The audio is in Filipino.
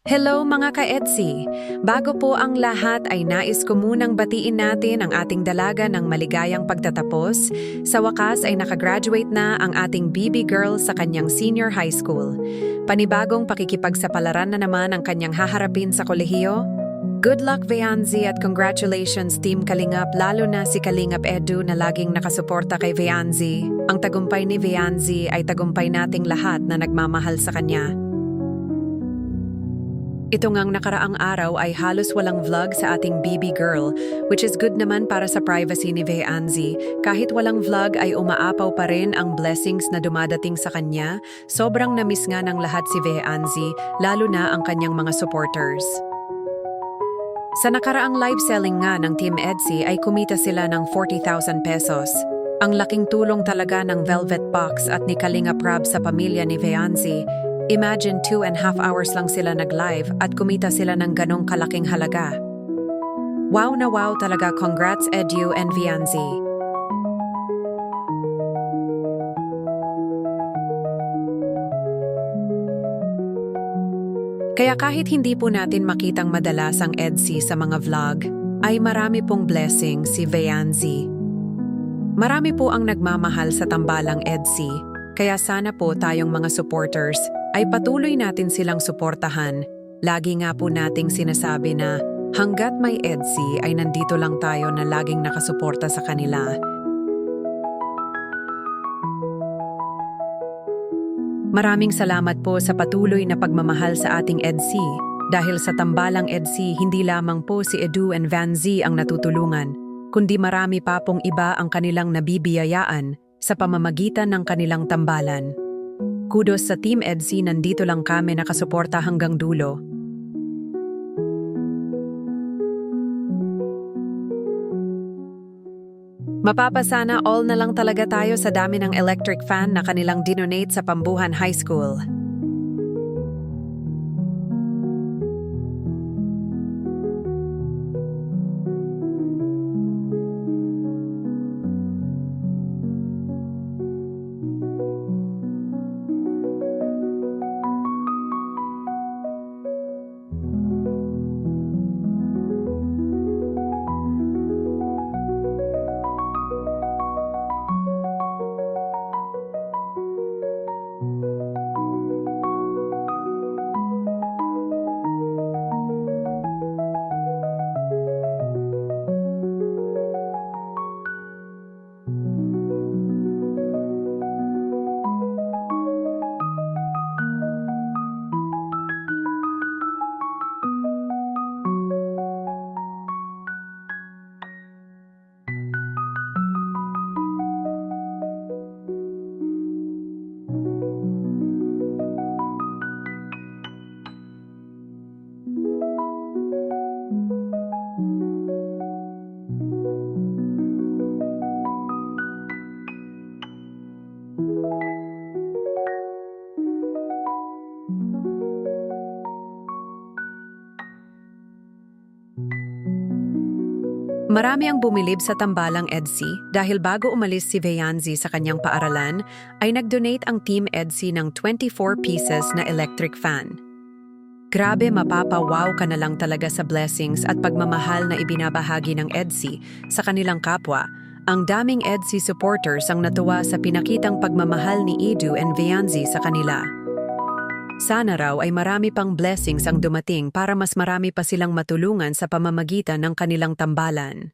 Hello mga ka-EDSI! Bago po ang lahat ay nais ko munang batiin natin ang ating dalaga ng maligayang pagtatapos. Sa wakas ay nakagraduate na ang ating BB girl sa kanyang senior high school. Panibagong pakikipagsapalaran na naman ang kanyang haharapin sa kolehiyo. Good luck Veanzi at congratulations Team Kalingap, lalo na si Kalingap Edu na laging nakasuporta kay Veanzi. Ang tagumpay ni Veanzi ay tagumpay nating lahat na nagmamahal sa kanya. Ito ngang nakaraang araw ay halos walang vlog sa ating BB girl, which is good naman para sa privacy ni Veanzi. Kahit walang vlog ay umaapaw pa rin ang blessings na dumadating sa kanya. Sobrang namiss nga ng lahat si Veanzi, lalo na ang kanyang mga supporters. Sa nakaraang live selling nga ng Team EDSI ay kumita sila ng 40,000 pesos. Ang laking tulong talaga ng Velvet Box at ni Kalinga Prab sa pamilya ni Veanzi. Imagine 2.5 hours lang sila nag-live at kumita sila ng ganong kalaking halaga. Wow na wow talaga, congrats Edu and Veanzi. Kaya kahit hindi po natin makitang madalas ang EDSI sa mga vlog, ay marami pong blessing si Veanzi. Marami po ang nagmamahal sa tambalang EDSI, kaya sana po tayong mga supporters ay patuloy natin silang suportahan. Lagi nga po nating sinasabi na hanggat may EDSI ay nandito lang tayo na laging nakasuporta sa kanila. Maraming salamat po sa patuloy na pagmamahal sa ating EDSI. Dahil sa tambalang EDSI, hindi lamang po si Edu and Veanzi ang natutulungan, kundi marami pa pong iba ang kanilang nabibiyayaan sa pamamagitan ng kanilang tambalan. Kudos sa Team EDSI, nandito lang kami nakasuporta hanggang dulo. Mapapasana all na lang talaga tayo sa dami ng electric fan na kanilang dinonate sa Pambuhan High School. Marami ang bumilib sa tambalang EDSI dahil bago umalis si Veanzi sa kanyang paaralan, ay nag-donate ang Team EDSI ng 24 pieces na electric fan. Grabe, mapapawaw ka na lang talaga sa blessings at pagmamahal na ibinabahagi ng EDSI sa kanilang kapwa. Ang daming EDSI supporters ang natuwa sa pinakitang pagmamahal ni Edu and Veanzi sa kanila. Sana raw ay marami pang blessings ang dumating para mas marami pa silang matulungan sa pamamagitan ng kanilang tambalan.